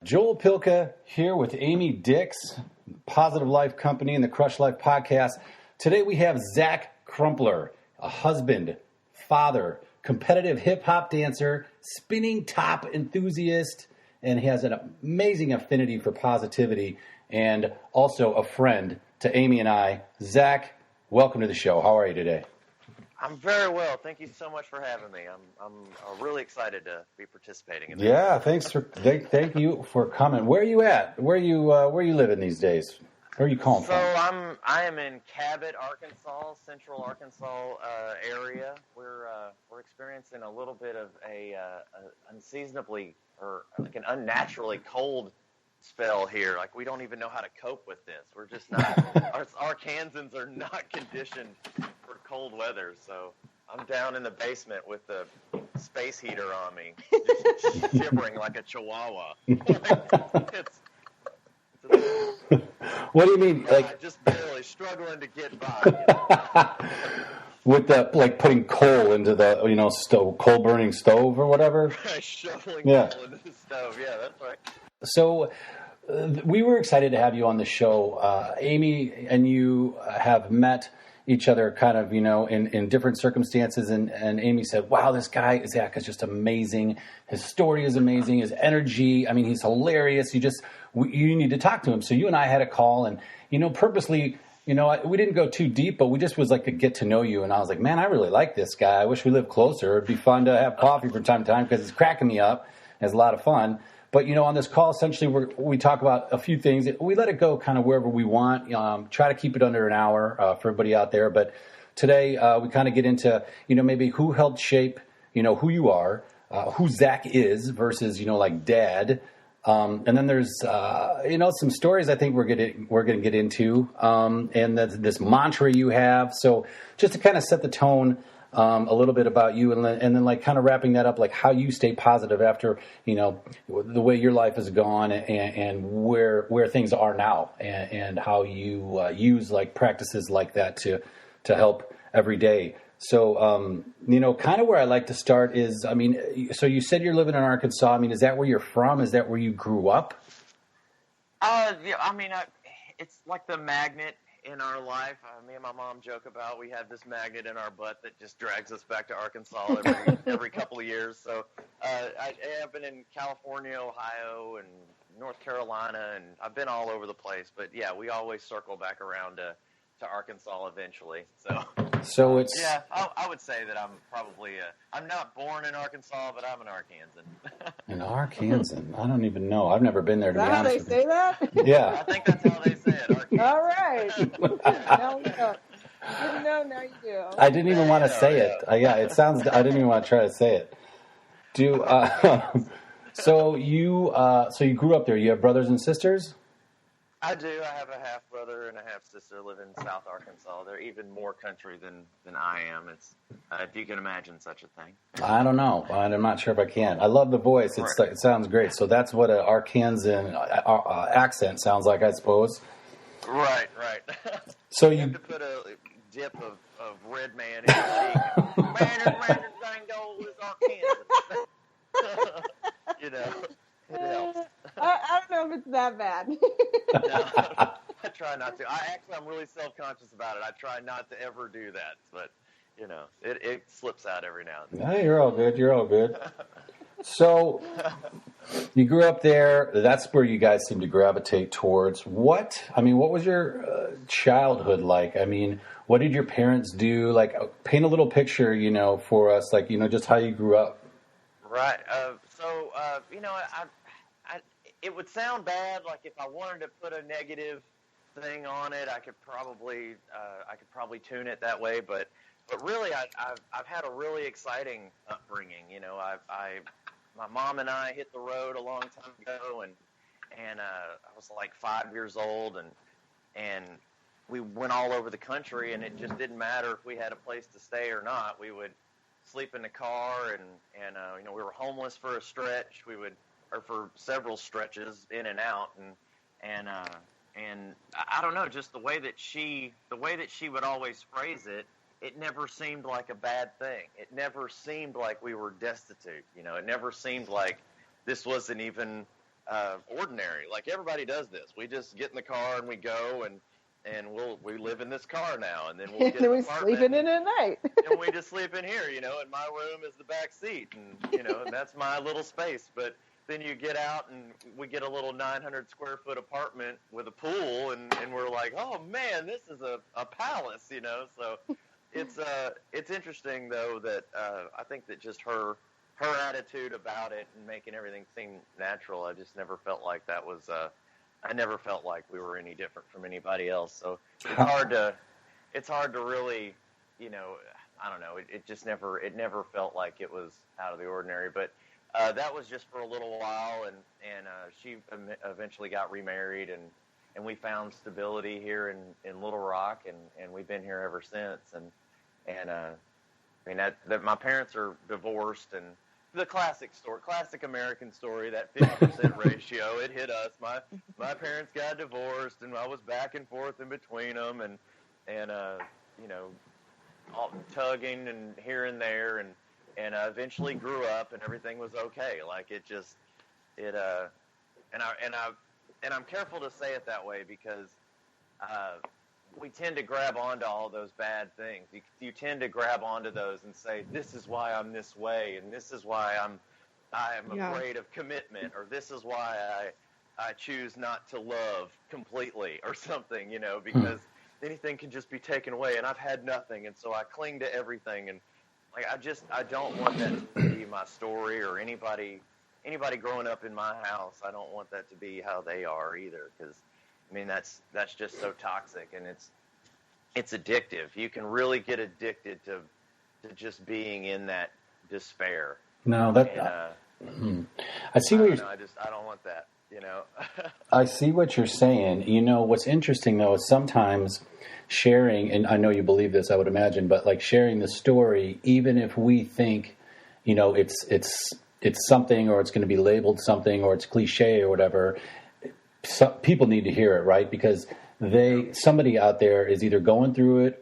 Joel Pilka here with Amy Dix, Positive Life Company and the Crush Life Podcast. Today we have Zack Crumpler, a husband, father, competitive hip-hop dancer, spinning top enthusiast, and he has an amazing affinity for positivity, and also a friend to Amy and I. Zack, welcome to the show. How are you today? I'm very well. Thank you so much for having me. I'm really excited to be participating in this. Yeah, thank you for coming. Where are you at? Where are you living these days? Where are you calling from? So I am in Cabot, Arkansas, Central Arkansas area. We're experiencing a little bit of a unseasonably or like an unnaturally cold spell here. Like we don't even know how to cope with this. We're just not. our Arkansans are not conditioned for cold weather. So I'm down in the basement with the space heater on me, just shivering like a chihuahua. What do you mean? Like just barely struggling to get by. With the putting coal into the stove, coal burning stove or whatever. Shoveling coal into the stove. Yeah, that's right. So we were excited to have you on the show. Amy and you have met each other kind of, in different circumstances. And Amy said, wow, this guy, Zack, is just amazing. His story is amazing. His energy, I mean, he's hilarious. You need to talk to him. So you and I had a call and, purposely, we didn't go too deep, but we just was like to get to know you. And I was like, man, I really like this guy. I wish we lived closer. It'd be fun to have coffee from time to time because it's cracking me up. It's a lot of fun. But, on this call, essentially, we talk about a few things. We let it go kind of wherever we want. Try to keep it under an hour for everybody out there. But today, we kind of get into, maybe who helped shape, who you are, who Zack is versus, like Dad. And then there's, some stories I think we're going to get into, and this mantra you have. So just to kind of set the tone, a little bit about you, and then like kind of wrapping that up, like how you stay positive after, the way your life has gone and where things are now, and how you use like practices like that to help every day. So, kind of where I like to start is, so you said you're living in Arkansas. Is that where you're from? Is that where you grew up? Yeah, it's like the magnet in our life. Me and my mom joke about we have this magnet in our butt that just drags us back to Arkansas every couple of years. So I've been in California, Ohio, and North Carolina, and I've been all over the place. But yeah, we always circle back around to Arkansas eventually. So it's yeah, I would say that I'm probably I'm not born in Arkansas, but I'm an Arkansan. An Arkansan? I don't even know. I've never been there, to be honest. Is that how they say that? Yeah. I think that's how they say it. Arkansan. All right. Now we know. Didn't know, now you do. I didn't even want to say it. It sounds. I didn't even want to try to say it. So you grew up there. You have brothers and sisters? I do. I have a half brother and a half sister live in South Arkansas. They're even more country than I am. It's if you can imagine such a thing. I don't know. I'm not sure if I can. I love the voice. It sounds great. So that's what an Arkansan accent sounds like, I suppose. Right. So you have to put a dip of red man in your cheek. Man, Zango is Arkansan. It helps. I don't know if it's that bad. No, I try not to. I'm really self-conscious about it. I try not to ever do that, but it slips out every now and then. Hey, you're all good. So you grew up there. That's where you guys seem to gravitate towards. What was your childhood like? What did your parents do? Like, paint a little picture, for us, like, just how you grew up. Right. It would sound bad. Like if I wanted to put a negative thing on it, I could probably tune it that way. But really, I've had a really exciting upbringing. My mom and I hit the road a long time ago, and I was like 5 years old, and we went all over the country, and it just didn't matter if we had a place to stay or not. We would sleep in the car, and we were homeless for a stretch. Or for several stretches in and out, and I don't know, just the way that she would always phrase it, it never seemed like a bad thing. It never seemed like we were destitute. It never seemed like this wasn't even ordinary. Like everybody does this. We just get in the car and we go and we live in this car now, and then we'll get And then an we apartment. sleep in it at night. And we just sleep in here, you know, and my room is the back seat, and, you know, and that's my little space. But then you get out and we get a little 900 square foot apartment with a pool, and we're like, oh man, this is a palace, you know. So it's interesting though that I think that just her attitude about it and making everything seem natural. I just never felt like that was I never felt like we were any different from anybody else. So it's hard to really, you know, I don't know. It never felt like it was out of the ordinary. But that was just for a little while, and she eventually got remarried, and we found stability here in Little Rock, and we've been here ever since. And I mean that my parents are divorced, and the classic American story, that 50% ratio, it hit us. My parents got divorced, and I was back and forth in between them, and you know, all tugging and here and there, and eventually grew up, and everything was okay. Like and I'm careful to say it that way because we tend to grab onto all those bad things. You tend to grab onto those and say, this is why I'm this way, and this is why I'm afraid of commitment, or this is why I choose not to love completely, or something, you know, because anything can just be taken away, and I've had nothing, and so I cling to everything. And like I don't want that to be my story, or anybody growing up in my house. I don't want that to be how they are either, because I mean, that's just so toxic, and it's addictive. You can really get addicted to just being in that despair. No, that I see what you're. I don't want that. You know. I see what you're saying. You know, what's interesting though is sometimes sharing, and I know you believe this, I would imagine, but like sharing the story, even if we think, you know, it's something, or it's going to be labeled something, or it's cliche or whatever. People need to hear it, right? Because somebody out there is either going through it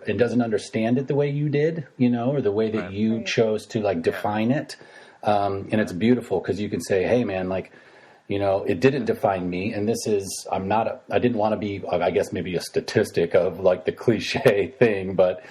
and doesn't understand it the way you did, you know, or the way that you chose to like define it. And it's beautiful because you can say, hey man, like, you know, it didn't define me. And I didn't want to be, I guess maybe a statistic of like the cliche thing, but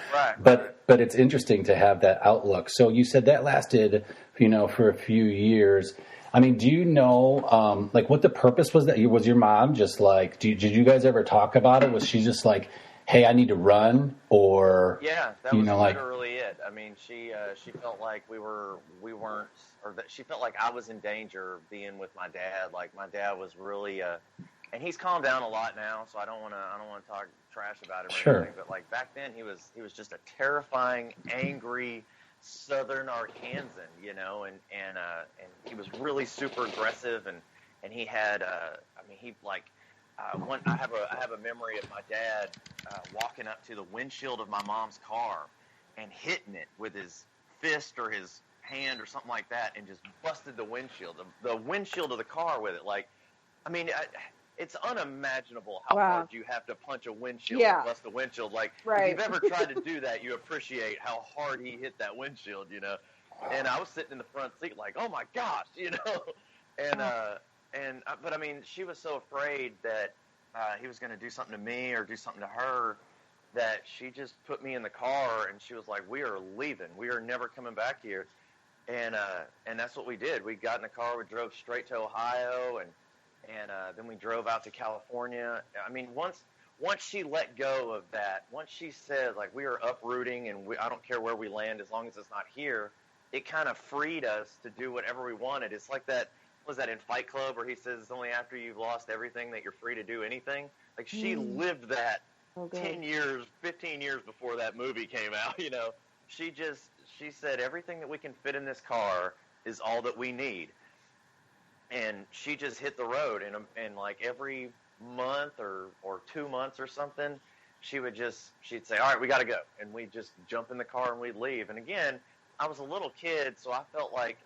it's interesting to have that outlook. So you said that lasted, you know, for a few years. I mean, do you know, like, what the purpose was? Was your mom just like, did you guys ever talk about it? Was she just like, hey, I need to run, or yeah, that was literally it. I mean, she felt like we weren't, or that she felt like I was in danger being with my dad. Like my dad was really, and he's calmed down a lot now, so I don't want to talk trash about him or anything. But like back then, he was just a terrifying, angry Southern Arkansan, you know, and he was really super aggressive, and he had, I have a memory of my dad walking up to the windshield of my mom's car and hitting it with his fist or his hand or something like that, and just busted the windshield of the car with it. Like, I mean, it's unimaginable how hard you have to punch a windshield and bust a windshield. Like, if you've ever tried to do that, you appreciate how hard he hit that windshield, you know. And I was sitting in the front seat like, oh my gosh, you know. But I mean, she was so afraid that he was going to do something to me or do something to her that she just put me in the car, and she was like, we are leaving. We are never coming back here. And that's what we did. We got in the car, we drove straight to Ohio, and then we drove out to California. I mean, once she let go of that, once she said, like, we are uprooting, and I don't care where we land as long as it's not here, it kind of freed us to do whatever we wanted. It's like that, was that in Fight Club, where he says it's only after you've lost everything that you're free to do anything? Like, she lived that 10 years, 15 years before that movie came out, you know. She said, everything that we can fit in this car is all that we need. And she just hit the road, and like every month or 2 months or something, she'd say, all right, we got to go. And we'd just jump in the car and we'd leave. And again, I was a little kid, so I felt like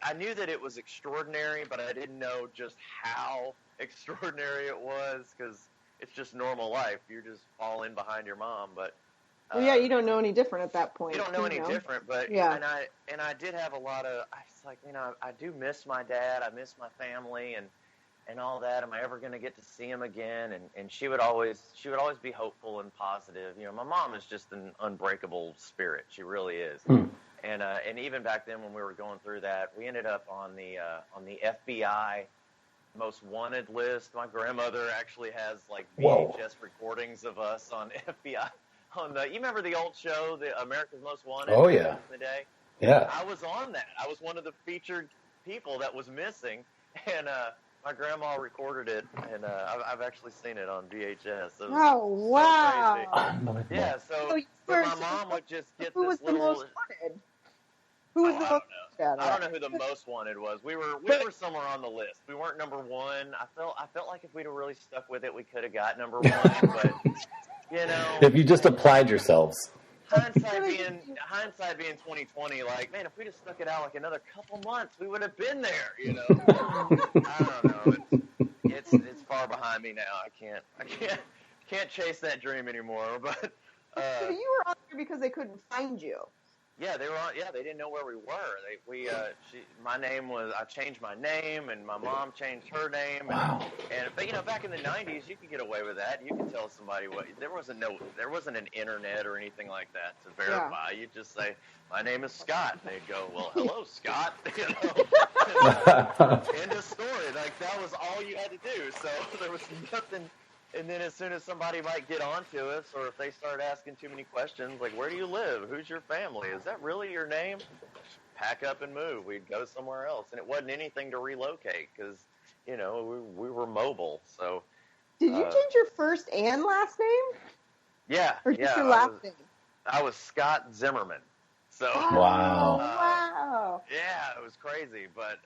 I knew that it was extraordinary, but I didn't know just how extraordinary it was, because it's just normal life. You just fall in behind your mom. But Well, yeah, you don't know any different at that point. You don't know any different, but yeah. And I did have a lot of. I was like, I do miss my dad. I miss my family and all that. Am I ever going to get to see him again? And she would always be hopeful and positive. My mom is just an unbreakable spirit. She really is. And even back then when we were going through that, we ended up on the FBI most wanted list. My grandmother actually has like VHS recordings of us on FBI. You remember the old show, the America's Most Wanted? Oh, yeah. Back in the day? Yeah. I was on that. I was one of the featured people that was missing, and my grandma recorded it, and I've actually seen it on VHS. Oh, wow. So yeah, so my mom would just get who this was little... the most wanted? Who was the most wanted? I don't know who the most wanted was. We were somewhere on the list. We weren't number one. I felt like if we'd have really stuck with it, we could have got number one, but... if you just applied yourselves. Hindsight being 2020, like, man, if we just stuck it out like another couple months, we would have been there. I don't know. It's far behind me now. I can't chase that dream anymore. But so you were on there because they couldn't find you. Yeah, they were on. Yeah, they didn't know where we were. My name was. I changed my name, and my mom changed her name. But back in the '90s, you could get away with that. You could tell somebody what. There wasn't an internet or anything like that to verify. Yeah. You'd just say, "My name is Scott," and they'd go, "Well, hello, Scott." End of story. Like that was all you had to do. So there was nothing. And then as soon as somebody might get onto us, or if they start asking too many questions, like, where do you live? Who's your family? Is that really your name? Pack up and move. We'd go somewhere else. And it wasn't anything to relocate because, we were mobile. So. Did you change your first and last name? Yeah. Or just your last name? I was Scott Zimmerman. So. Wow. Wow. Yeah, it was crazy. But,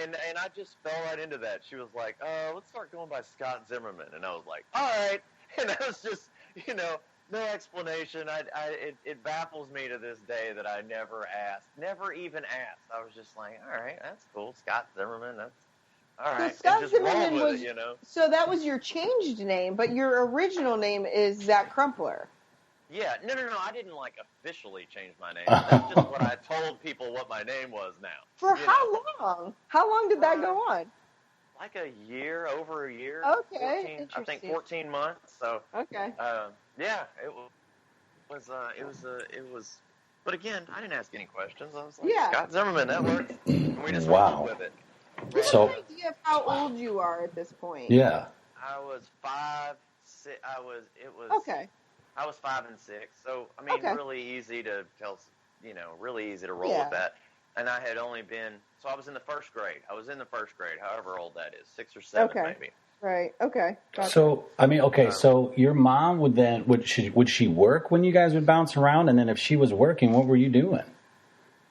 and I just fell right into that. She was like, let's start going by Scott Zimmerman. And I was like, all right. And that was just, no explanation. It baffles me to this day that I never even asked. I was just like, all right, that's cool. Scott Zimmerman, that's all right. So Scott just Zimmerman roll with was, it, So that was your changed name, but your original name is Zack Crumpler. Yeah, no. I didn't officially change my name. That's just what I told people what my name was now. For how long? How long did that go on? Like over a year. Okay, 14, I think 14 months. So. Okay. Yeah, it was. But again, I didn't ask any questions. I was like, Scott Zimmerman, that works. And we just rolled with it. Do you have an idea of how old you are at this point? Yeah. I was 5, 6. Okay. I was 5 and 6, so I mean, really easy to tell, really easy to roll with that. And I had only been, so I was in the first grade. However old that is, 6 or 7 maybe. Right. Okay. Gotcha. So I mean, so your mom would she work when you guys would bounce around, and then if she was working, what were you doing?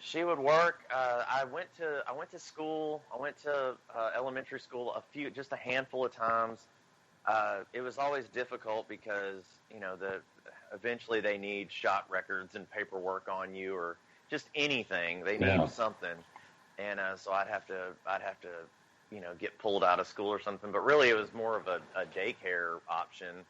She would work. I went to school. I went to elementary school just a handful of times. It was always difficult because eventually they need shop records and paperwork on you, or just anything. They need something, and so I'd have to get pulled out of school or something. But really, it was more of a daycare option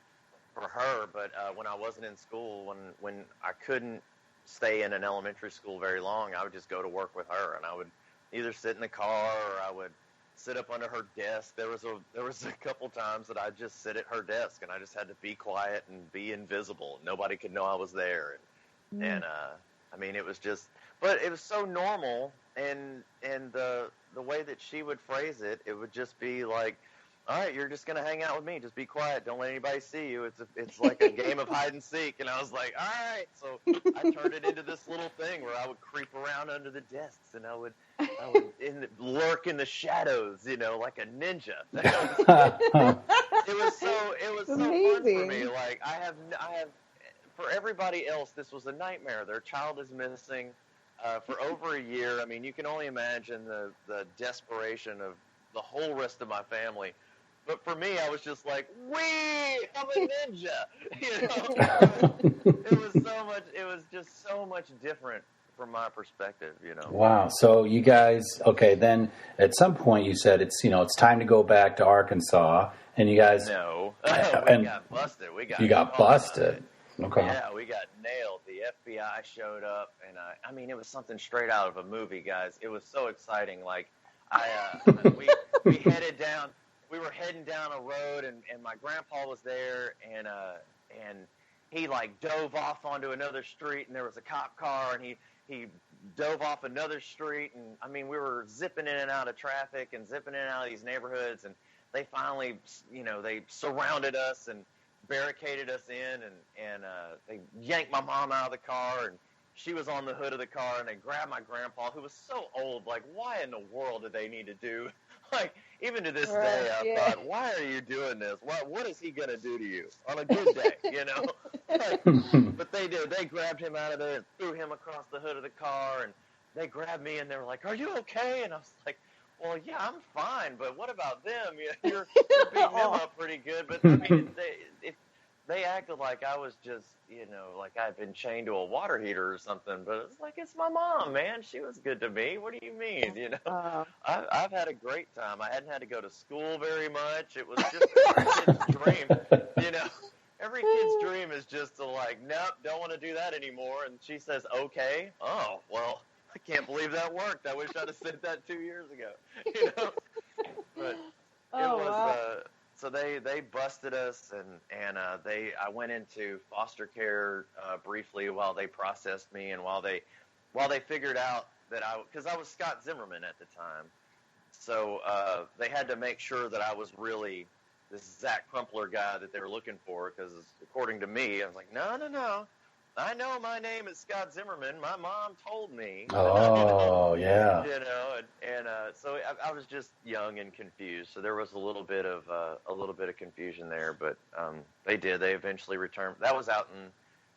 for her. But when I wasn't in school, when I couldn't stay in an elementary school very long, I would just go to work with her, and I would either sit in the car or I would sit up under her desk. There was a couple times that I'd just sit at her desk, and I just had to be quiet and be invisible. Nobody could know I was there, and I mean, it was just, but it was so normal, and the way that she would phrase it, it would just be like, all right, you're just gonna hang out with me. Just be quiet. Don't let anybody see you. It's like a game of hide and seek. And I was like, all right. So I turned it into this little thing where I would creep around under the desks, and I would lurk in the shadows, like a ninja. It was so fun for me. Like I have for everybody else, this was a nightmare. Their child is missing for over a year. I mean, you can only imagine the desperation of the whole rest of my family. But for me, I was just like, I'm a ninja. It was just so much different from my perspective, Wow. So you guys, then at some point you said it's time to go back to Arkansas, and you guys. No. We got busted. You got busted. Okay. Yeah, we got nailed. The FBI showed up, and I mean, it was something straight out of a movie, guys. It was so exciting. Like, we headed down, we were heading down a road, and my grandpa was there, and he like dove off onto another street, and there was a cop car, and he dove off another street, and I mean, we were zipping in and out of traffic and zipping in and out of these neighborhoods, and they finally, they surrounded us and barricaded us in, and they yanked my mom out of the car, and she was on the hood of the car, and they grabbed my grandpa, who was so old. Like, why in the world did they need to do? Like, even to this day, I thought, why are you doing this? What is he going to do to you on a good day, Like, but they did. They grabbed him out of there and threw him across the hood of the car, and they grabbed me, and they were like, are you okay? And I was like, well, yeah, I'm fine, but what about them? You're beating them up pretty good. But, I mean, they acted like I was just, like I'd been chained to a water heater or something. But it's like, it's my mom, man. She was good to me. What do you mean, I've had a great time. I hadn't had to go to school very much. It was just every kid's dream, Every kid's dream is just to like, nope, don't want to do that anymore. And she says, okay. Oh, well, I can't believe that worked. I wish I'd have said that 2 years ago, But so they busted us, and I went into foster care briefly while they processed me, and while they figured out that because I was Scott Zimmerman at the time, so they had to make sure that I was really this Zack Crumpler guy that they were looking for, because according to me, I was like, no. I know my name is Scott Zimmerman. My mom told me. Oh, yeah. So I was just young and confused. So there was a little bit of confusion there. But they eventually returned. That was out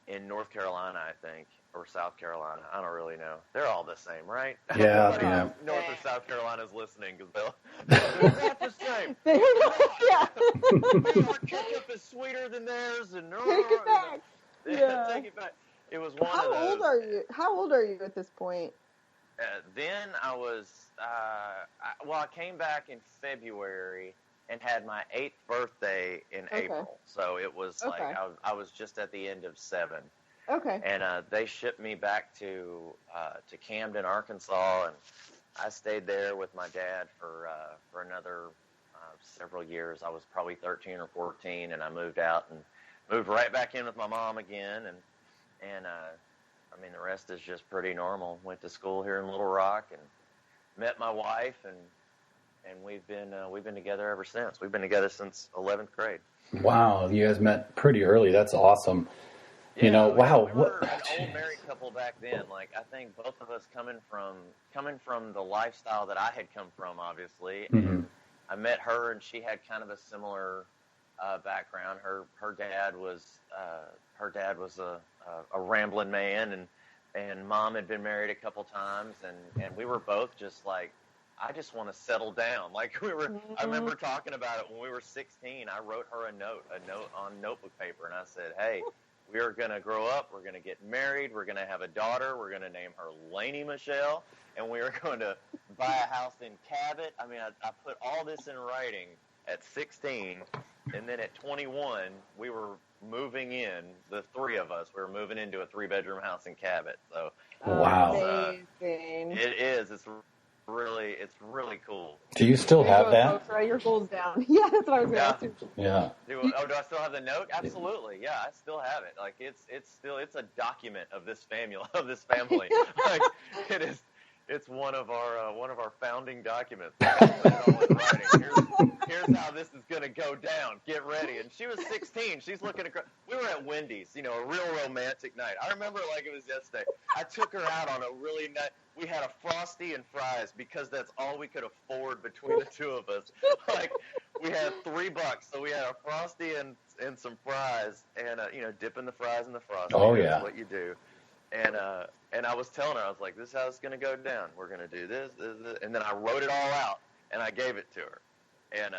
in North Carolina, I think, or South Carolina. I don't really know. They're all the same, right? Yeah. North or South Carolina is listening, because they're not the same. Yeah. Our ketchup is sweeter than theirs, and take it back. Yeah. Take it back. It was one of those. How old are you at this point? Then I was, I came back in February and had my 8th birthday in April. So it was like I was just at the end of 7. Okay. And they shipped me back to Camden, Arkansas, and I stayed there with my dad for another several years. I was probably 13 or 14, and I moved out and moved right back in with my mom again, and I mean, the rest is just pretty normal. Went to school here in Little Rock and met my wife, and we've been together ever since. We've been together since 11th grade. Wow, you guys met pretty early. That's awesome. Yeah, wow. We were an old married couple back then. Like, I think both of us coming from the lifestyle that I had come from, obviously. Mm-hmm. And I met her, and she had kind of a similar background. Her dad was a rambling man, and mom had been married a couple times, and we were both just like, I just want to settle down. Like, I remember talking about it when we were 16. I wrote her a note on notebook paper, and I said, hey, we are going to grow up. We're going to get married. We're going to have a daughter. We're going to name her Lainey Michelle, and we are going to buy a house in Cabot. I mean, I put all this in writing at 16, and then at 21, we were moving in, the three of us. We were moving into a 3-bedroom house in Cabot. So, wow. Amazing. It is. It's really cool. Do you still have that? Folks, write your goals down. Yeah, that's what I was going to ask you. Yeah. Do I still have the note? Absolutely. Yeah, I still have it. Like, it's a document of this family. Like, it is. It's one of our founding documents. Here's how this is going to go down. Get ready. And she was 16. She's looking across. We were at Wendy's, a real romantic night. I remember it like it was yesterday. I took her out on a really nice. We had a Frosty and fries because that's all we could afford between the two of us. Like, we had $3, so we had a Frosty and some fries, and dipping the fries in the Frosty. Oh yeah, that's what you do. And I was telling her, I was like, this is how it's going to go down. We're going to do this, and then I wrote it all out and I gave it to her, and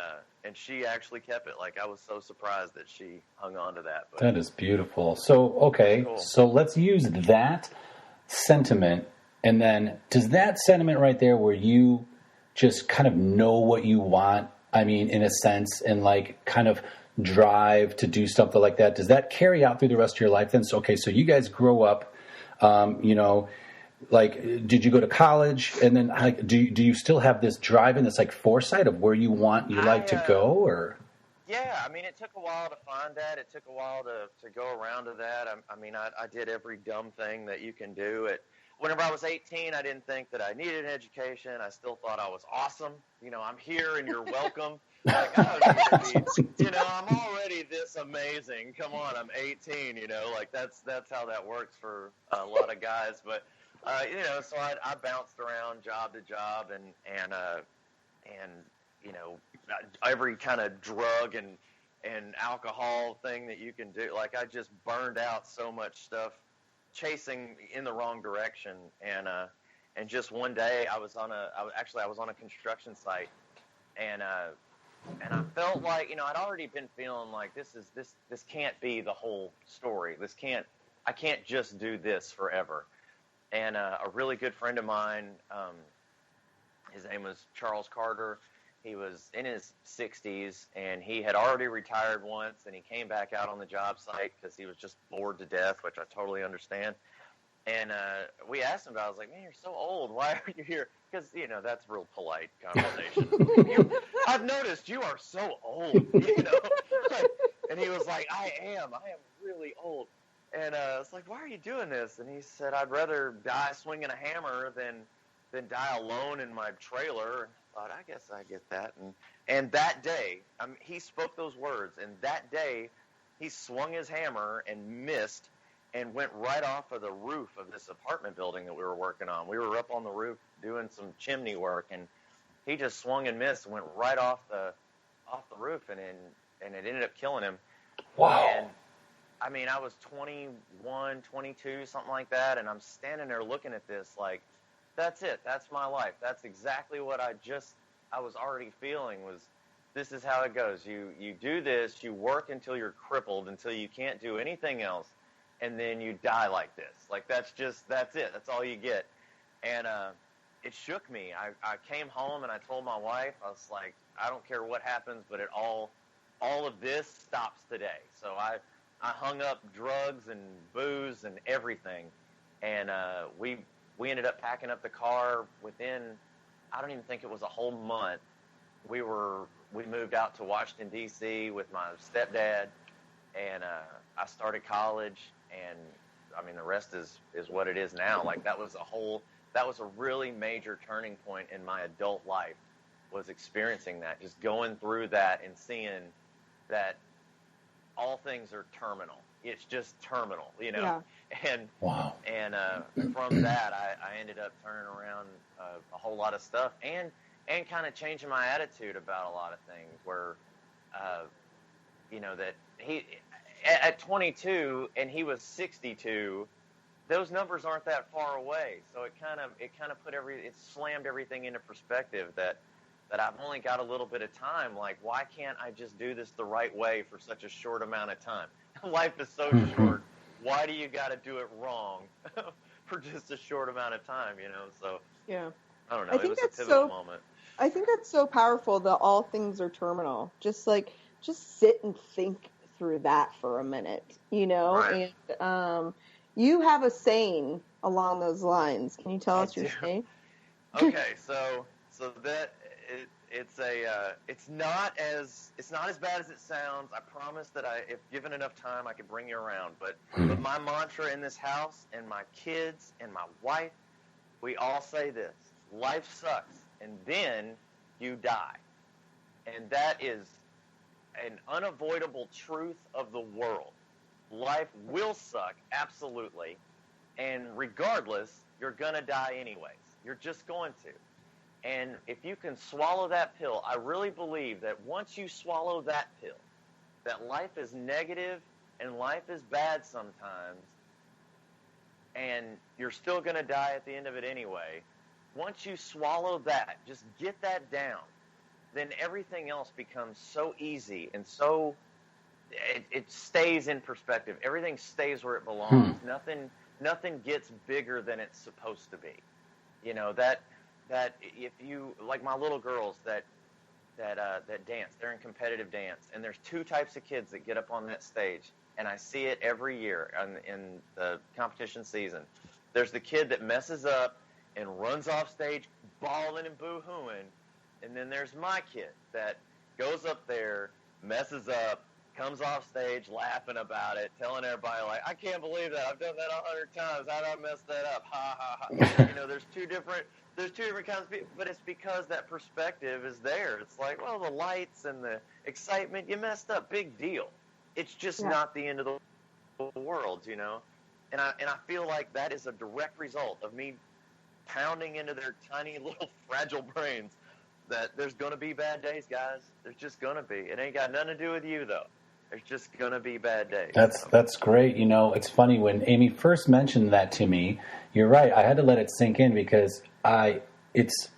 she actually kept it. Like, I was so surprised that she hung on to that. But that is beautiful. So okay, cool. So let's use that sentiment. And then, does that sentiment right there, where you just kind of know what you want, I mean, in a sense, and like kind of drive to do something like that, does that carry out through the rest of your life then? So, okay, so you guys grow up, like, did you go to college, and then like, do you still have this drive and this like foresight of where you want your life to go, or? Yeah, I mean, it took a while to find that. It took a while to go around to that. I did every dumb thing that you can do. Whenever I was 18, I didn't think that I needed an education. I still thought I was awesome. I'm here and you're welcome. Like, I don't need to be, I'm already this amazing. Come on, I'm 18, like that's how that works for a lot of guys. But, so I bounced around job to job and every kind of drug and alcohol thing that you can do. Like, I just burned out so much stuff chasing in the wrong direction. And just one day I was on a construction site, and I felt like, I'd already been feeling like this can't be the whole story. I can't just do this forever. And a really good friend of mine, his name was Charles Carter. He was in his 60s, and he had already retired once, and he came back out on the job site because he was just bored to death, which I totally understand. And we asked him about it. I was like, man, you're so old. Why are you here? Because, that's real polite conversation. I've noticed you are so old, And he was like, I am really old. And I was like, why are you doing this? And he said, I'd rather die swinging a hammer than die alone in my trailer. I thought, I guess I get that. And that day, he spoke those words, and that day he swung his hammer and missed and went right off of the roof of this apartment building that we were working on. We were up on the roof doing some chimney work, and he just swung and missed and went right off the roof, and it ended up killing him. Wow. And I was 21, 22, something like that, and I'm standing there looking at this like, that's it. That's my life. That's exactly what I was already feeling. This is how it goes. You do this, you work until you're crippled, until you can't do anything else, and then you die like this. Like, that's it. That's all you get. And it shook me. I came home and I told my wife, I was like, I don't care what happens, but all of this stops today. So I hung up drugs and booze and everything, and we ended up packing up the car within, I don't even think it was a whole month. We moved out to Washington, D.C. with my stepdad, and I started college, and the rest is what it is now. Like, that was a really major turning point in my adult life, was experiencing that, just going through that and seeing that all things are terminal. It's just terminal, Yeah. And wow. And from that, I ended up turning around a whole lot of stuff, and kind of changing my attitude about a lot of things. Where, that he at 22 and he was 62, those numbers aren't that far away. So it kind of it slammed everything into perspective. That I've only got a little bit of time. Like, why can't I just do this the right way for such a short amount of time? Life is so short. Why do you got to do it wrong for just a short amount of time, So, yeah. I don't know. It was a pivotal moment. I think that's so powerful that all things are terminal. Just sit and think through that for a minute, Right. And you have a saying along those lines. Can you tell us your saying? Okay, so that it's not as bad as it sounds. I promise that if given enough time, I could bring you around. But my mantra in this house, and my kids and my wife, we all say this: life sucks, and then you die, and that is an unavoidable truth of the world. Life will suck, absolutely, and regardless, you're gonna die anyways. You're just going to. And if you can swallow that pill, I really believe that once you swallow that pill, that life is negative and life is bad sometimes, and you're still going to die at the end of it anyway. Once you swallow that, just get that down, then everything else becomes so easy, and so it stays in perspective. Everything stays where it belongs. Nothing gets bigger than it's supposed to be. That if you, like my little girls, that that dance. They're in competitive dance, and there's two types of kids that get up on that stage, and I see it every year in the competition season. There's the kid that messes up and runs off stage bawling and boo-hooing, and then there's my kid that goes up there, messes up, comes off stage laughing about it, telling everybody, like, I can't believe that. I've done that 100 times. How did I mess that up? Ha, ha, ha. There's two different kinds of people, but it's because that perspective is there. It's like, well, the lights and the excitement, you messed up, big deal. It's just not the end of the world, And I feel like that is a direct result of me pounding into their tiny little fragile brains that there's going to be bad days, guys. There's just going to be. It ain't got nothing to do with you, though. There's just going to be bad days. That's great. It's funny, when Amy first mentioned that to me, you're right. I had to let it sink in because it's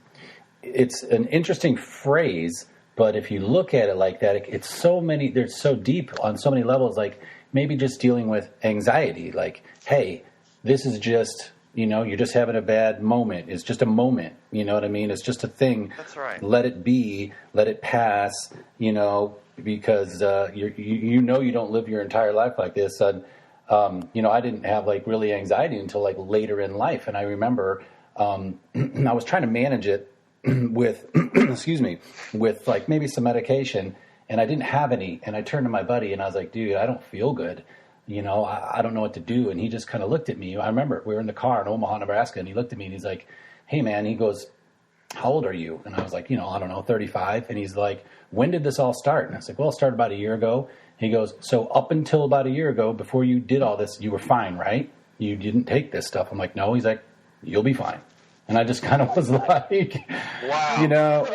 an interesting phrase, but if you look at it like that, it's they're so deep on so many levels, like maybe just dealing with anxiety, like, hey, this is just, you're just having a bad moment. It's just a moment. You know what I mean? It's just a thing. That's right. Let it be. Let it pass. Because you don't live your entire life like this. And I didn't have like really anxiety until like later in life. And I remember I was trying to manage it with with like maybe some medication, and I didn't have any. And I turned to my buddy and I was like, dude, I don't feel good. I don't know what to do. And he just kind of looked at me. I remember we were in the car in Omaha, Nebraska, and he looked at me and he's like, hey, man, he goes, how old are you? And I was like, I don't know, 35. And he's like, when did this all start? And I was like, well, it started about a year ago. He goes, so up until about a year ago, before you did all this, you were fine, right? You didn't take this stuff. I'm like, no. He's like, you'll be fine. And I just kind of was like, wow.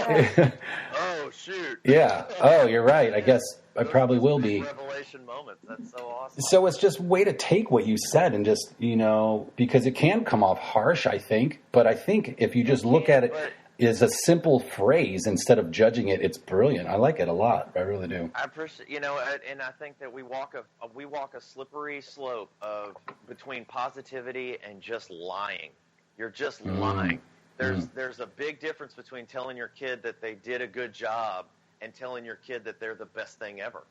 Oh, shoot. Yeah. Oh, you're right. I guess I probably will be. Revelation moments. That's so awesome. So it's just way to take what you said and just, because it can come off harsh, I think. But I think if you just look at it as a simple phrase instead of judging it, it's brilliant. I like it a lot. I really do. I appreciate, and I think that we walk a slippery slope of between positivity and just lying. You're just lying. There's a big difference between telling your kid that they did a good job and telling your kid that they're the best thing ever.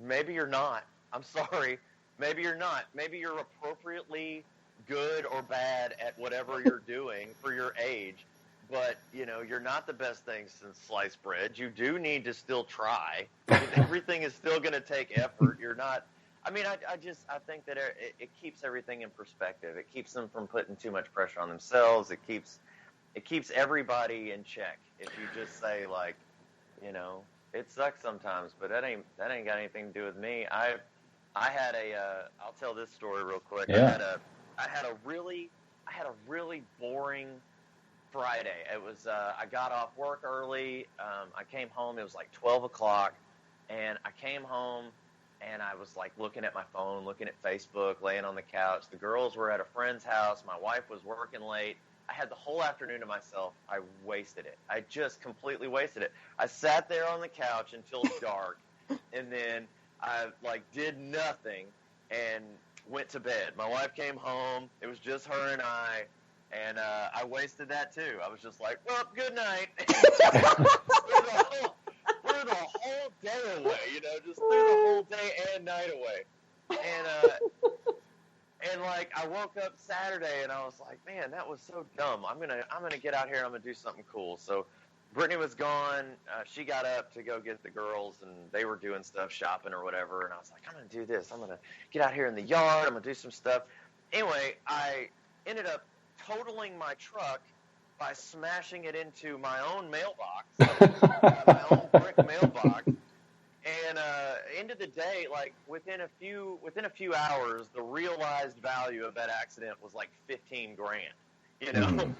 Maybe you're not. I'm sorry. Maybe you're not. Maybe you're appropriately good or bad at whatever you're doing for your age. But, you're not the best thing since sliced bread. You do need to still try. Everything is still going to take effort. You're not. I think that it keeps everything in perspective. It keeps them from putting too much pressure on themselves. It keeps everybody in check. If you just say, like, it sucks sometimes, but that ain't got anything to do with me. I had I'll tell this story real quick. Yeah. I had a really boring Friday. It was I got off work early. I came home. It was like 12 o'clock, and I came home and I was like looking at my phone, looking at Facebook, laying on the couch. The girls were at a friend's house. My wife was working late. I had the whole afternoon to myself. I wasted it. I just completely wasted it. I sat there on the couch until dark, and then I did nothing and went to bed. My wife came home. It was just her and I. And I wasted that too. I was just like, well, good night. threw the whole day away, just threw the whole day and night away. And I woke up Saturday and I was like, man, that was so dumb. I'm gonna get out here and I'm gonna do something cool. So Brittany was gone. She got up to go get the girls, and they were doing stuff, shopping or whatever. And I was like, I'm gonna do this. I'm gonna get out here in the yard. I'm gonna do some stuff. Anyway, I ended up totaling my truck by smashing it into my own mailbox, my own brick mailbox. And end of the day, within a few hours, the realized value of that accident was like $15,000.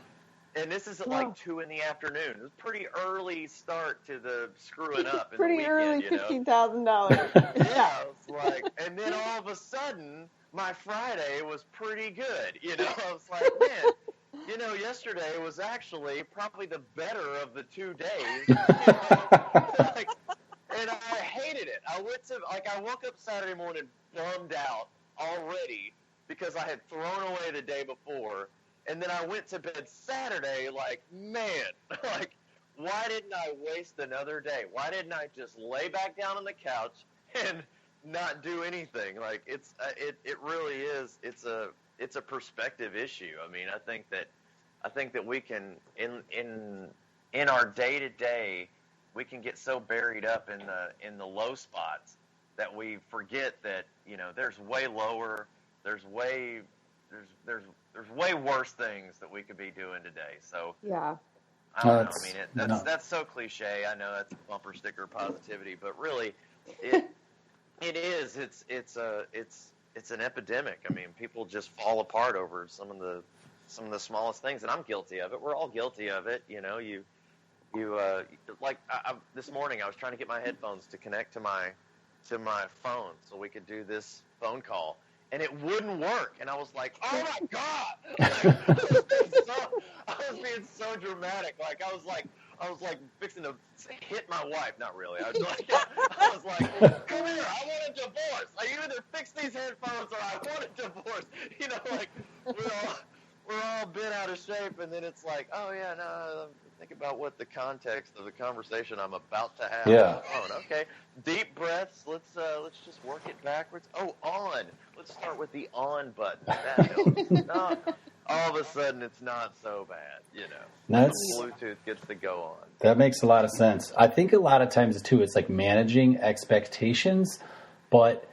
And this is at 2 in the afternoon. It was a pretty early start to the screwing up. Pretty in the weekend, early, $15,000. Yeah, it's and then all of a sudden, my Friday was pretty good. I was like, man, yesterday was actually probably the better of the 2 days. And I hated it. I woke up Saturday morning bummed out already because I had thrown away the day before. And then I went to bed Saturday why didn't I waste another day? Why didn't I just lay back down on the couch and not do anything? Like it really is. It's a perspective issue. I mean, I think that we can in our day to day, we can get so buried up in the low spots that we forget that there's way lower, there's way worse things that we could be doing today. So Yeah. I don't know. I mean, that's so cliche. I know that's bumper sticker positivity, but really, it is. It's an epidemic. I mean, people just fall apart over some of the smallest things, and I'm guilty of it. We're all guilty of it. This morning I was trying to get my headphones to connect to my phone so we could do this phone call, and it wouldn't work. And I was like, oh my God! I was being so dramatic. Like I was like fixing to hit my wife. Not really. I was like, come here, I want a divorce. You either fix these headphones or I want a divorce. Like we're all bent out of shape, and then it's like, oh yeah, no, think about what the context of the conversation I'm about to have. Yeah. Okay. Deep breaths. Let's just work it backwards. Oh, on. Let's start with the on button. That helps. No, all of a sudden, it's not so bad. Bluetooth gets to go on. That makes a lot of sense. I think a lot of times too, it's like managing expectations, but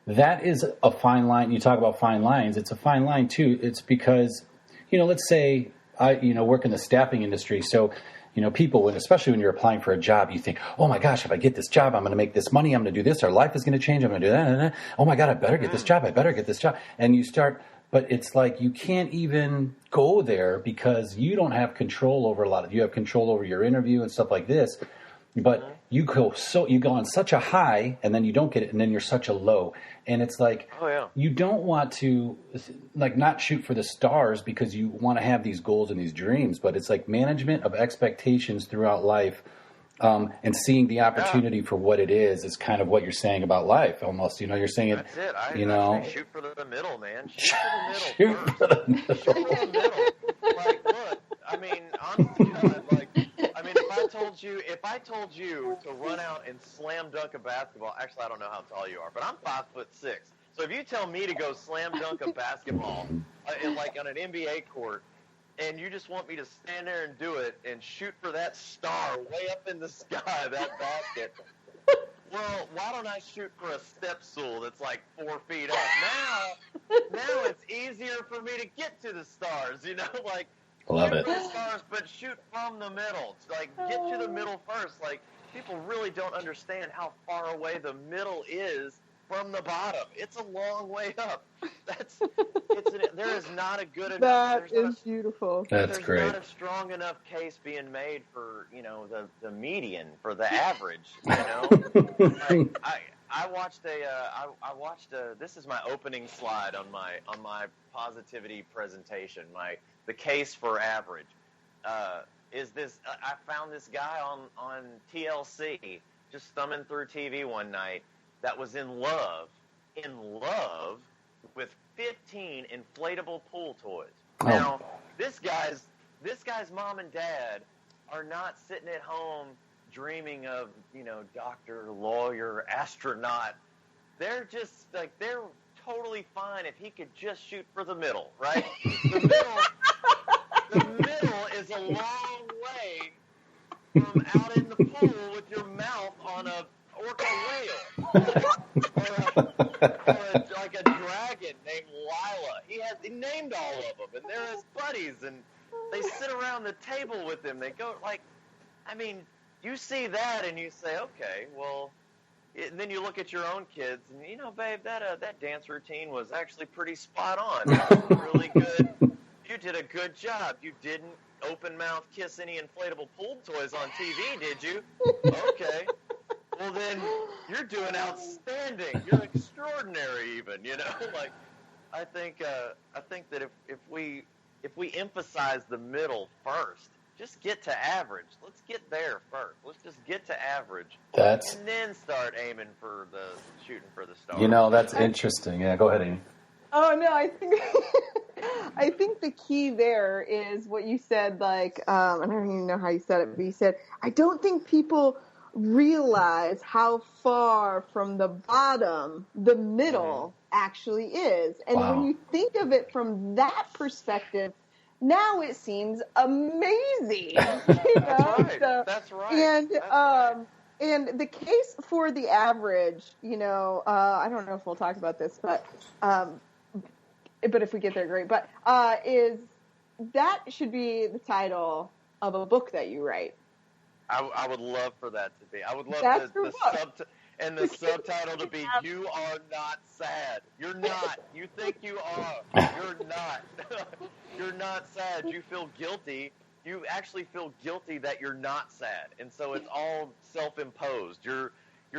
that is a fine line. You talk about fine lines. It's a fine line too. It's because, let's say I, work in the staffing industry. So, people, especially when you're applying for a job, you think, oh my gosh, if I get this job, I'm going to make this money. I'm going to do this. Our life is going to change. I'm going to do that. Oh my God, I better get this job. I better get this job. And you start, but it's like you can't even go there because you don't have control over you have control over your interview and stuff like this. But you go on such a high, and then you don't get it, and then you're such a low. And it's like, you don't want to not shoot for the stars because you want to have these goals and these dreams. But it's like management of expectations throughout life, and seeing the opportunity for what it is kind of what you're saying about life. Almost, you're saying it. That's it. I say shoot for the middle, man. Shoot for the middle. Shoot for the middle. Like, look, I mean, honest to God, if I told you to run out and slam dunk a basketball, actually I don't know how tall you are, but I'm 5'6". So if you tell me to go slam dunk a basketball on an NBA court, and you just want me to stand there and do it and shoot for that star way up in the sky, that basket, well, why don't I shoot for a step stool that's like 4 feet up? Now it's easier for me to get to the stars, Love shoot it. for the stars, but shoot from the middle. Get to the middle first. People really don't understand how far away the middle is from the bottom. It's a long way up. There is not a good enough. That is beautiful. That's great. There's not a strong enough case being made for the median, for the average. I watched this is my opening slide on my positivity presentation. The case for average is this. I found this guy on TLC just thumbing through TV one night that was in love with 15 inflatable pool toys. Oh. Now, this guy's mom and dad are not sitting at home dreaming of, doctor, lawyer, astronaut. They're just they're totally fine if he could just shoot for the middle, right? The middle is a long way from out in the pool with your mouth on a orca whale or a dragon named Lila. He named all of them, and they're his buddies, and they sit around the table with him. They go you see that and you say, okay, well, and then you look at your own kids and babe, that dance routine was actually pretty spot on. That was really good. You did a good job. You didn't open mouth kiss any inflatable pool toys on TV, did you? Okay. Well, then you're doing outstanding. You're extraordinary, even. I think that if we emphasize the middle first, just get to average. Let's get there first. Let's just get to average, and then start aiming for shooting for the stars. That's interesting. Yeah, go ahead, Amy. Oh no, I think I think the key there is what you said. Like, I don't even know how you said it, but you said, I don't think people realize how far from the bottom the middle actually is. And when Wow. you think of it from that perspective, now it seems amazing. That's right. So, That's right. and That's right. and the case for the average, I don't know if we'll talk about this, but if we get there, great. But is that should be the title of a book that you write? I would love for that to be. I would love That's your the book. the subtitle to be "You are not sad. You're not. You think you are. You're not. You're not sad. You feel guilty. You actually feel guilty that you're not sad, and so it's all self-imposed. You're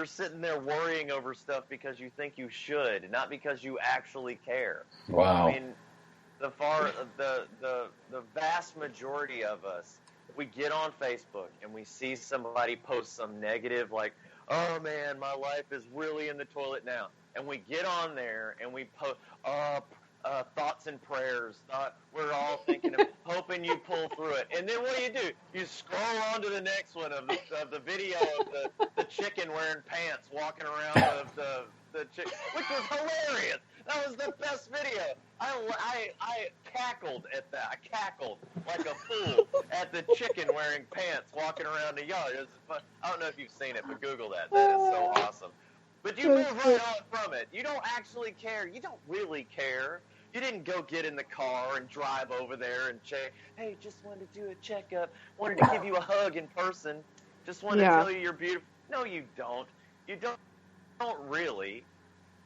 sitting there worrying over stuff because you think you should, not because you actually care. Wow. I mean, the vast majority of us, we get on Facebook and we see somebody post some negative, like, oh man, my life is really in the toilet now, and we get on there and we post thoughts and prayers. We're all thinking of hoping you pull through it, and then what do? You scroll on to the next one of the video of the chicken wearing pants walking around the chicken, which was hilarious. That was the best video. I cackled at that. I cackled like a fool at the chicken wearing pants walking around the yard. It was fun. I don't know if you've seen it, but Google that. That is so awesome. But you move right on from it. You don't actually care. You don't really care. You didn't go get in the car and drive over there and check. Hey, just wanted to do a checkup. Wanted to give you a hug in person. Just wanted to tell you you're beautiful. No, you don't. You don't really.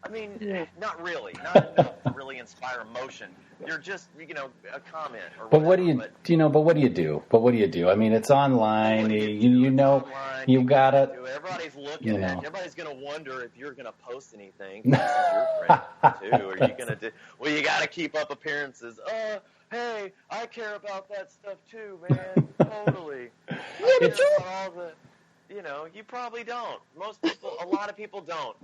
I mean, not really. Not enough to really inspire emotion. You're just, a comment or whatever. But what do But what do you do? I mean, it's online. You gotta. Everybody's looking at it. Everybody's going to wonder if you're going to post anything. This is your friend, too. Are you going to do? Well, you got to keep up appearances. Hey, I care about that stuff, too, man. Totally. I care about all the... you probably don't. A lot of people don't.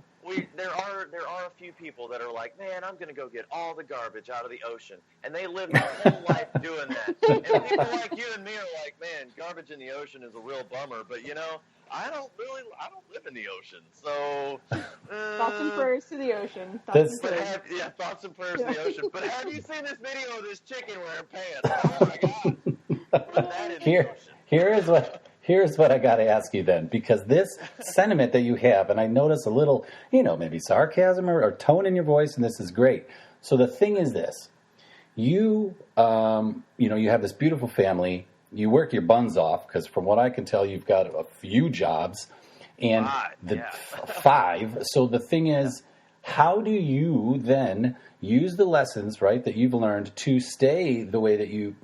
There are a few people that are like, man, I'm going to go get all the garbage out of the ocean. And they live their whole life doing that. And people like you and me are like, man, garbage in the ocean is a real bummer. But, I don't live in the ocean. So, thoughts and prayers to the ocean. Thoughts and prayers to the ocean. But have you seen this video of this chicken wearing pants? Oh, my God. Put that in the ocean. Here's what I got to ask you then, because this sentiment that you have, and I notice a little, maybe sarcasm or tone in your voice, and this is great. So the thing is this: you have this beautiful family. You work your buns off because, from what I can tell, you've got a few jobs, and five. So the thing is, how do you then use the lessons, right, that you've learned to stay the way that you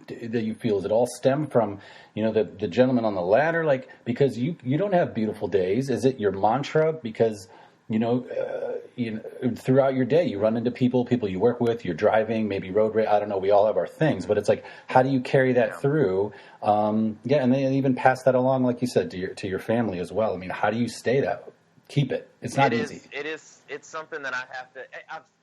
feel? Does it all stem from, the gentleman on the ladder? Like, because you don't have beautiful days. Is it your mantra? Because, throughout your day, you run into people you work with, you're driving, maybe road rage. I don't know. We all have our things, but it's like, how do you carry that through? And then even pass that along, like you said, to your family as well. I mean, how do you stay that? Keep it. It's not easy. It's something that I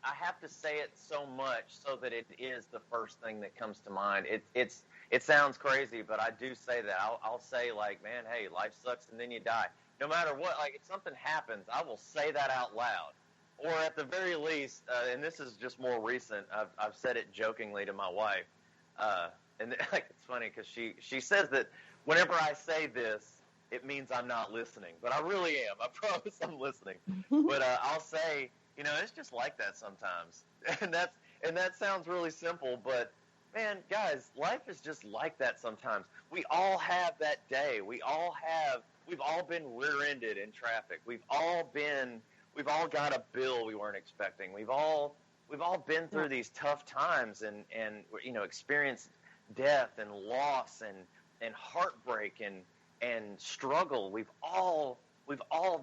have to say it so much so that it is the first thing that comes to mind. It sounds crazy, but I do say that. I'll say, like, man, hey, life sucks and then you die. No matter what, like, if something happens, I will say that out loud. Or at the very least, and this is just more recent, I've said it jokingly to my wife. And it's funny because she says that whenever I say this, it means I'm not listening, but I really am. I promise I'm listening. But I'll say, it's just like that sometimes, and that sounds really simple, but man, guys, life is just like that sometimes. We all have that day. We've all been rear-ended in traffic. We've all got a bill we weren't expecting. We've all been through these tough times and experienced death and loss and heartbreak and struggle. We've all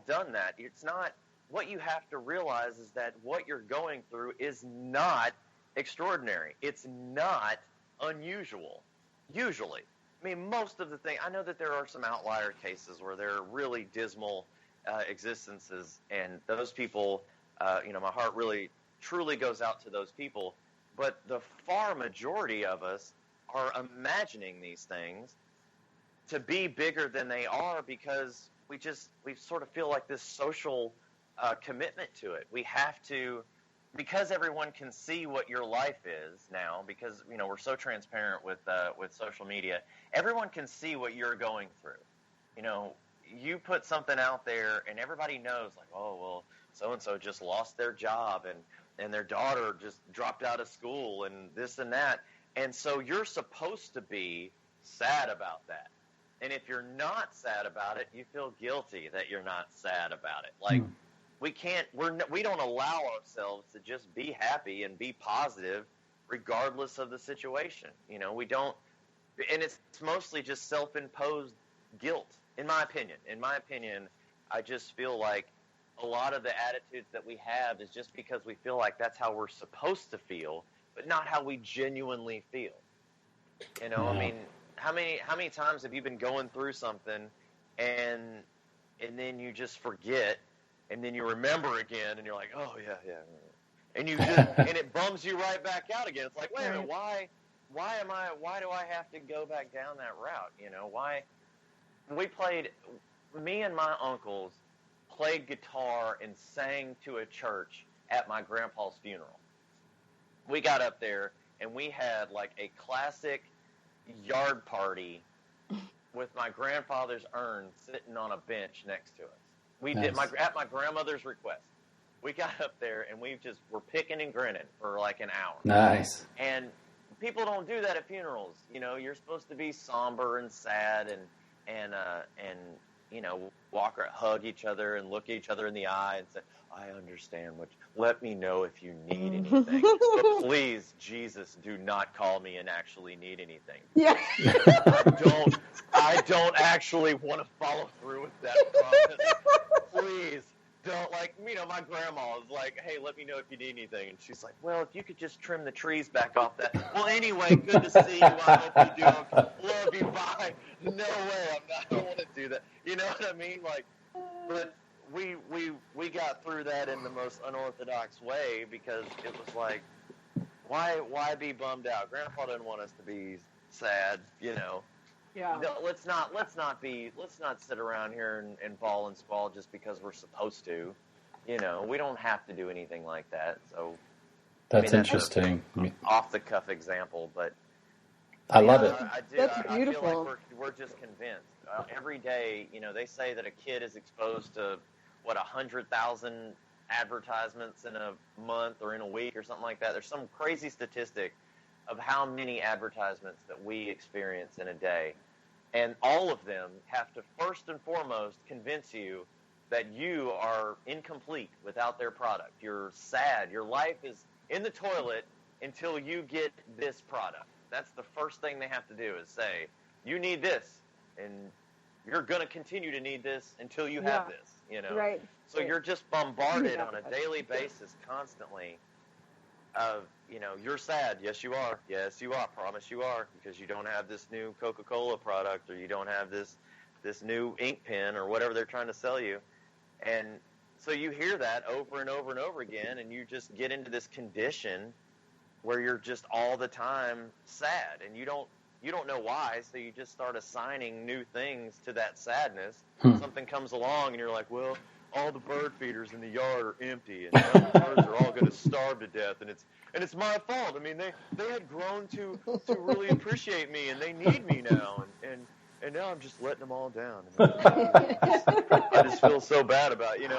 done that. It's not, what you have to realize is that what you're going through is not extraordinary. It's not unusual, usually. I mean, most of the thing, I know that there are some outlier cases where there are really dismal existences, and those people, my heart really truly goes out to those people. But the far majority of us are imagining these things to be bigger than they are because we sort of feel like this social commitment to it. We have to, because everyone can see what your life is now, because we're so transparent with social media. Everyone can see what you're going through. You put something out there, and everybody knows, like, oh well, so and so just lost their job, and their daughter just dropped out of school, and this and that, and so you're supposed to be sad about that. And if you're not sad about it, you feel guilty that you're not sad about it. Like, we don't allow ourselves to just be happy and be positive regardless of the situation. We don't, and it's mostly just self-imposed guilt, in my opinion. I just feel like a lot of the attitudes that we have is just because we feel like that's how we're supposed to feel, but not how we genuinely feel. I mean, how many times have you been going through something and then you just forget, and then you remember again, and you're like, oh yeah, and you just and it bums you right back out again. It's like, wait a minute, why do I have to go back down that route? Why? Me and my uncles played guitar and sang to a church at my grandpa's funeral. We got up there and we had like a classic yard party with my grandfather's urn sitting on a bench next to us. We did at my grandmother's request. We got up there and we just were picking and grinning for like an hour. Nice. And people don't do that at funerals. You're supposed to be somber and sad and walk or hug each other and look each other in the eye and say, I understand let me know if you need anything. But please, Jesus, do not call me and actually need anything. Yeah. I don't actually want to follow through with that promise. Please don't, my grandma is like, hey, let me know if you need anything. And she's like, well, if you could just trim the trees back off that. Well, anyway, good to see you. I hope you do. Love you. Bye. No way. I don't want to do that. You know what I mean? But we got through that in the most unorthodox way because it was like, why be bummed out? Grandpa didn't want us to be sad, Yeah. No, let's not sit around here and bawl and squall just because we're supposed to. We don't have to do anything like that. So that's interesting. Off the cuff example, but I love it. That's I beautiful. feel like we're just convinced. Every day, they say that a kid is exposed to 100,000 advertisements in a month or in a week or something like that. There's some crazy statistic of how many advertisements that we experience in a day. And all of them have to first and foremost convince you that you are incomplete without their product. You're sad. Your life is in the toilet until you get this product. That's the first thing they have to do is say, you need this, and you're going to continue to need this until you have this, Right. So you're just bombarded on a daily basis constantly of, you're sad. Yes, you are. Yes, you are. Promise you are, because you don't have this new Coca-Cola product, or you don't have this new ink pen or whatever they're trying to sell you. And so you hear that over and over and over again, and you just get into this condition where you're just all the time sad, and you don't know why, so you just start assigning new things to that sadness. Something comes along, and you're like, well, all the bird feeders in the yard are empty, and now the birds are all going to starve to death, and it's my fault. I mean, they had grown to really appreciate me, and they need me now, and now I'm just letting them all down. I just feel so bad about it,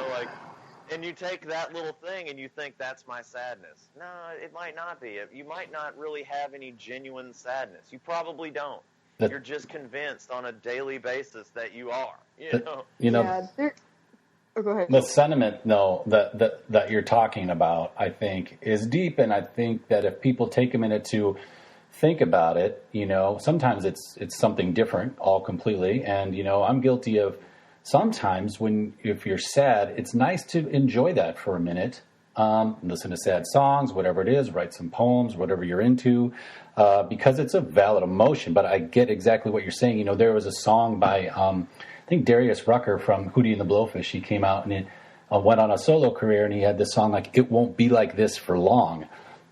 and you take that little thing and you think that's my sadness. No, it might not be. You might not really have any genuine sadness. You probably don't. You're just convinced on a daily basis that you are. Go ahead. The sentiment, though, that you're talking about, I think, is deep, and I think that if people take a minute to think about it, sometimes it's something different, all completely, and I'm guilty of. Sometimes if you're sad, it's nice to enjoy that for a minute. Listen to sad songs, whatever it is, write some poems, whatever you're into, because it's a valid emotion. But I get exactly what you're saying. There was a song by, I think, Darius Rucker from Hootie and the Blowfish. He came out and went on a solo career, and he had this song like "It Won't Be Like This for Long."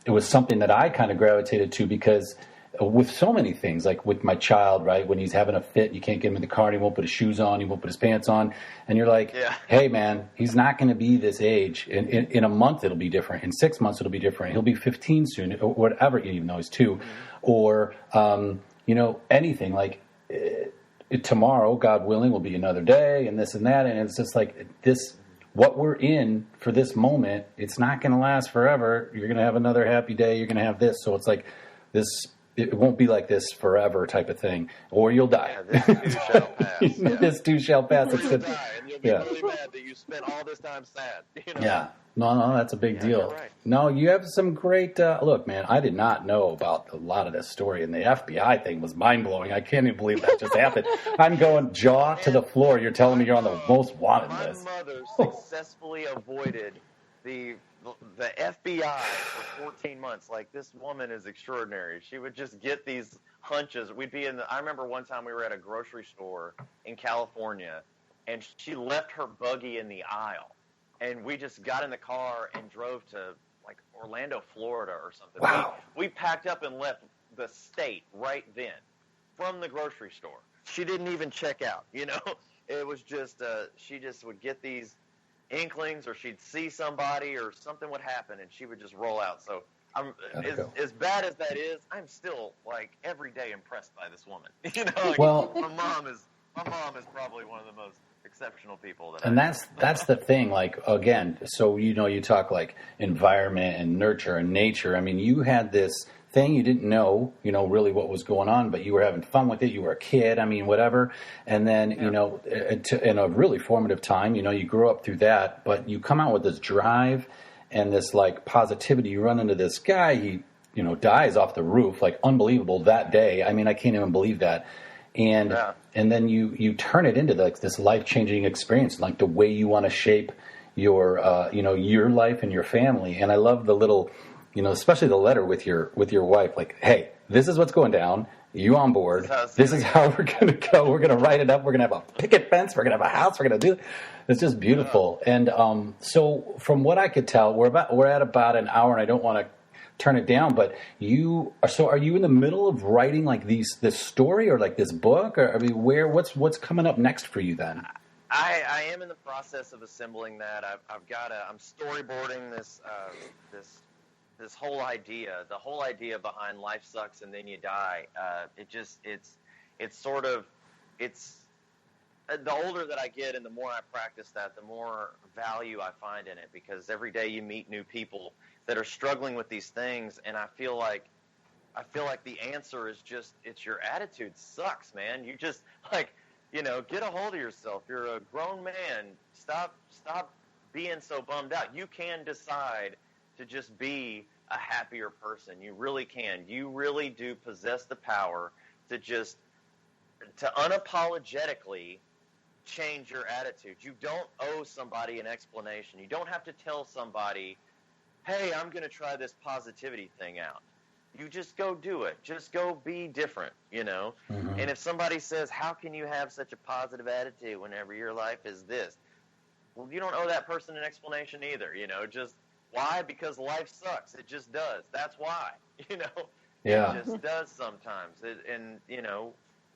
It was something that I kind of gravitated to because with so many things, like with my child, right? When he's having a fit, you can't get him in the car, and he won't put his shoes on, he won't put his pants on. And you're like, hey, man, he's not going to be this age. In a month, it'll be different. In 6 months, it'll be different. He'll be 15 soon, or whatever, even though he's 2. Or, anything. Like, tomorrow, God willing, will be another day, and this and that. And it's just like this, what we're in for this moment, it's not going to last forever. You're going to have another happy day. You're going to have this. So it's like this. It won't be like this forever type of thing, or you'll die. Yeah, this too shall pass. Yeah. This too shall pass. Or you'll die, and you'll be really mad that you spent all this time sad. Yeah. No, that's a big deal. You're right. No, you have some great... look, man, I did not know about a lot of this story, and the FBI thing was mind-blowing. I can't even believe that just happened. I'm going jaw to the floor. You're telling me you're on the most wanted list. My mother successfully avoided the FBI for 14 months. Like, this woman is extraordinary. She would just get these hunches. We'd be I remember one time we were at a grocery store in California, and she left her buggy in the aisle. And we just got in the car and drove to, like, Orlando, Florida or something. Wow. We packed up and left the state right then from the grocery store. She didn't even check out, It was just, she just would get these inklings, or she'd see somebody or something would happen, and she would just roll out. So as bad as that is, I'm still, like, every day impressed by this woman. Well, my mom is probably one of the most exceptional people that and that's the thing. Like, again, so you talk like environment and nurture and nature. I mean, you had this thing, you didn't know really what was going on, but you were having fun with it. You were a kid, I mean, whatever. And then in a really formative time, you grew up through that, but you come out with this drive and this like positivity. You run into this guy, he dies off the roof, like unbelievable that day. I mean, I can't even believe that. And then you turn it into like this life-changing experience, like the way you want to shape your your life and your family. And I love the little, especially the letter with your wife, like, hey, this is what's going down. You on board? This is how we're going to go. We're going to write it up. We're going to have a picket fence. We're going to have a house. We're going to do. It's just beautiful. And so from what I could tell, we're at about an hour, and I don't want to turn it down, but are you in the middle of writing like this story or like this book, or I mean, what's coming up next for you then? I am in the process of assembling that. I'm storyboarding this whole idea, the whole idea behind Life Sucks and Then You Die. It's the older that I get and the more I practice that, the more value I find in it, because every day you meet new people that are struggling with these things, and I feel like the answer is just, it's your attitude sucks, man. You just, like, get a hold of yourself. You're a grown man. Stop being so bummed out. You can decide to just be a happier person. You really can. You really do possess the power to unapologetically change your attitude. You don't owe somebody an explanation. You don't have to tell somebody, hey, I'm going to try this positivity thing out. You just go do it. Just go be different, Mm-hmm. And if somebody says, how can you have such a positive attitude whenever your life is this? Well, you don't owe that person an explanation either, just why? Because life sucks. It just does. That's why, Yeah. It just does sometimes.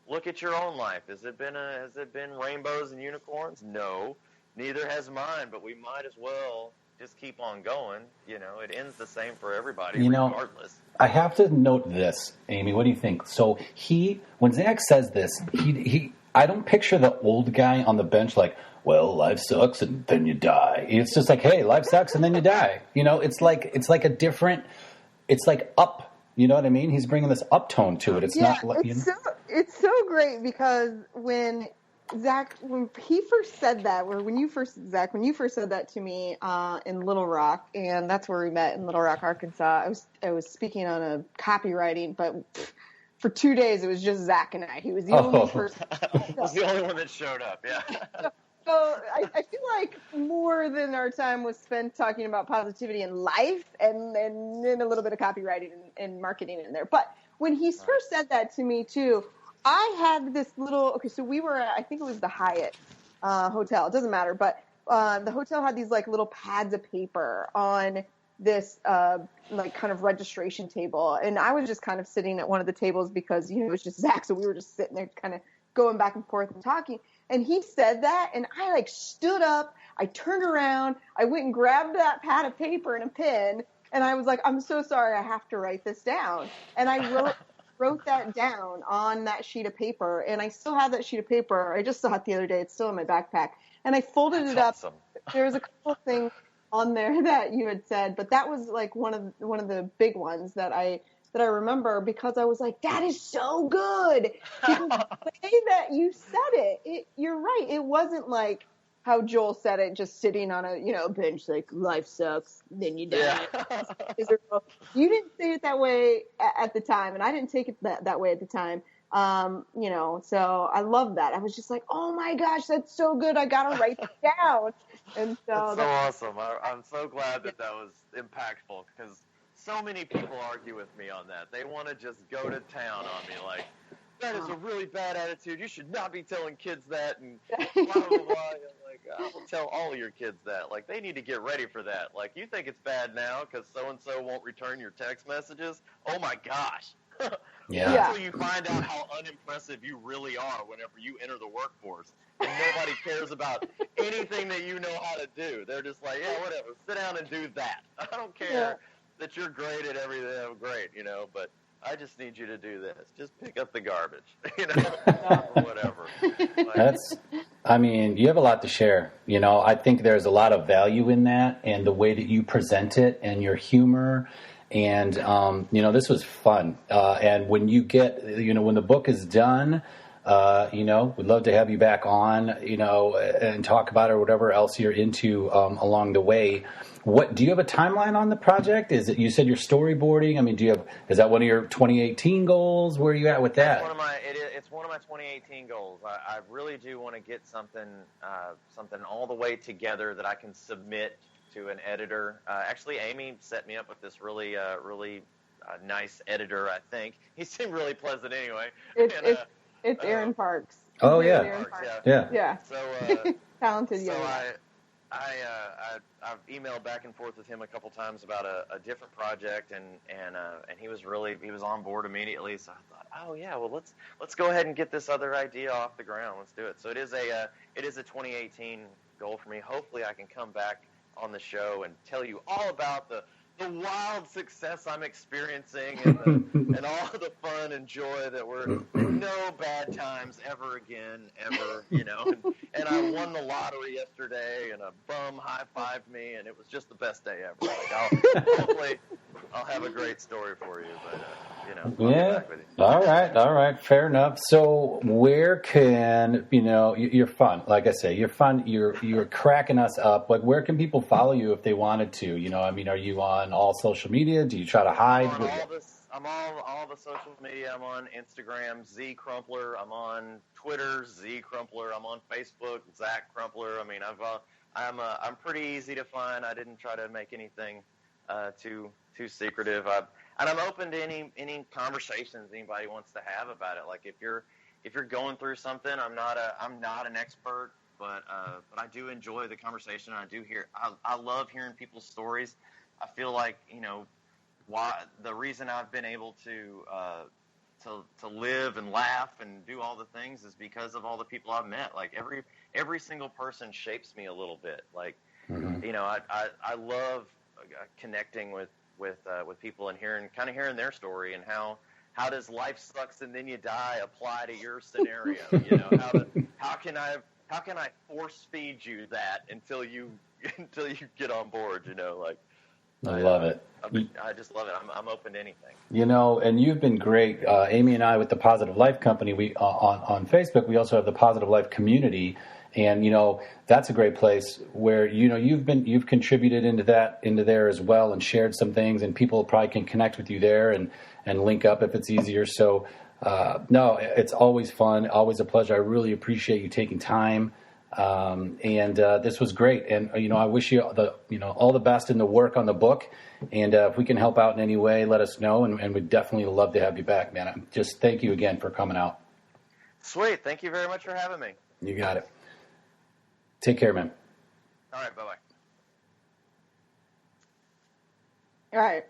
Look at your own life. Has it been rainbows and unicorns? No, neither has mine, but we might as well just keep on going. It ends the same for everybody, regardless. I have to note this, Amy. What do you think? So when Zack says this, I don't picture the old guy on the bench like, well, life sucks and then you die. It's just like, hey, life sucks and then you die. It's like a different. It's like up. You know what I mean? He's bringing this uptone to it. It's not like it's so great, because when he first said that, when you first said that to me in Little Rock, and that's where we met, in Little Rock, Arkansas. I was speaking on a copywriting, but for 2 days it was just Zack and I. He was the only person. I was the only one that showed up. Yeah. So I feel like more than our time was spent talking about positivity in life, and then a little bit of copywriting and marketing in there. But when he first said that to me too, I had this little, so we were at, I think it was the Hyatt Hotel. It doesn't matter, but the hotel had these like little pads of paper on this like kind of registration table, and I was just kind of sitting at one of the tables because it was just Zack, so we were just sitting there kind of going back and forth and talking. And he said that, and I like stood up, I turned around, I went and grabbed that pad of paper and a pen, and I was like, I'm so sorry, I have to write this down. And I wrote that down on that sheet of paper, and I still have that sheet of paper. I just saw it the other day. It's still in my backpack. And I folded it up. Awesome. There's a couple of things on there that you had said, but that was like one of the big ones that I remember, because I was like, that is so good. Because the way that you said it, you're right. It wasn't like how Joel said it, just sitting on a bench, like, life sucks, then you die. Yeah. You didn't say it that way at the time, and I didn't take it that way at the time. So I love that. I was just like, oh my gosh, that's so good. I gotta write it down. And so that's so awesome. I'm so glad that was impactful, because so many people argue with me on that. They want to just go to town on me, like, that is a really bad attitude. You should not be telling kids that, and blah, blah, blah. I'm like, I will tell all of your kids that. Like, they need to get ready for that. Like, you think it's bad now because so-and-so won't return your text messages? Oh, my gosh. Yeah. Until you find out how unimpressive you really are whenever you enter the workforce, and nobody cares about anything that you know how to do. They're just like, yeah, whatever, sit down and do that. I don't care that you're great at everything. I'm great, but I just need you to do this. Just pick up the garbage, or whatever. You have a lot to share. I think there's a lot of value in that, and the way that you present it, and your humor. And, this was fun. And when you get, when the book is done, we'd love to have you back on, and talk about it, or whatever else you're into along the way. Do you have a timeline on the project? You said you're storyboarding. I mean, is that one of your 2018 goals? Where are you at with that? It's one of my 2018 goals. I really do want to get something all the way together that I can submit to an editor. Actually, Amy set me up with this really nice editor, I think. He seemed really pleasant anyway. It's Aaron Parks. Oh, yeah. Aaron Parks. Yeah. So, talented young man. I've emailed back and forth with him a couple times about a different project, and he was on board immediately. So I thought, oh yeah, well let's go ahead and get this other idea off the ground. Let's do it. So it is a 2018 goal for me. Hopefully, I can come back on the show and tell you all about the wild success I'm experiencing, and all the fun and joy that we're no bad times ever again, ever, and I won the lottery yesterday, and a bum high-fived me, and it was just the best day ever. Like, hopefully I'll have a great story for you, but, I'll get back with you. All right. Fair enough. So where can, you're fun. Like I say, you're fun. You're cracking us up. Like, where can people follow you if they wanted to? Are you on all social media? Do you try to hide? I'm on all the social media. I'm on Instagram, Z Crumpler. I'm on Twitter, Z Crumpler. I'm on Facebook, Zack Crumpler. I mean, I'm pretty easy to find. I didn't try to make anything too secretive. And I'm open to any conversations anybody wants to have about it. Like, if you're going through something, I'm not an expert, but I do enjoy the conversation. I love hearing people's stories. I feel like, the reason I've been able to live and laugh and do all the things is because of all the people I've met. Like, every single person shapes me a little bit. Like, I love connecting with people and hearing their story, and how does life sucks and then you die apply to your scenario? How can I force feed you that until you get on board? I love it. I just love it. I'm open to anything. And you've been great. Amy and I, with the Positive Life Company, we on Facebook, we also have the Positive Life Community, and that's a great place where you've contributed into there as well, and shared some things, and people probably can connect with you there and link up if it's easier. So no, it's always fun, always a pleasure. I really appreciate you taking time. And this was great, and I wish you all the best in the work on the book, and if we can help out in any way, let us know, and we'd definitely love to have you back, man. Just thank you again for coming out. Sweet. Thank you very much for having me. You got it. Take care, man. All right, bye-bye. All right.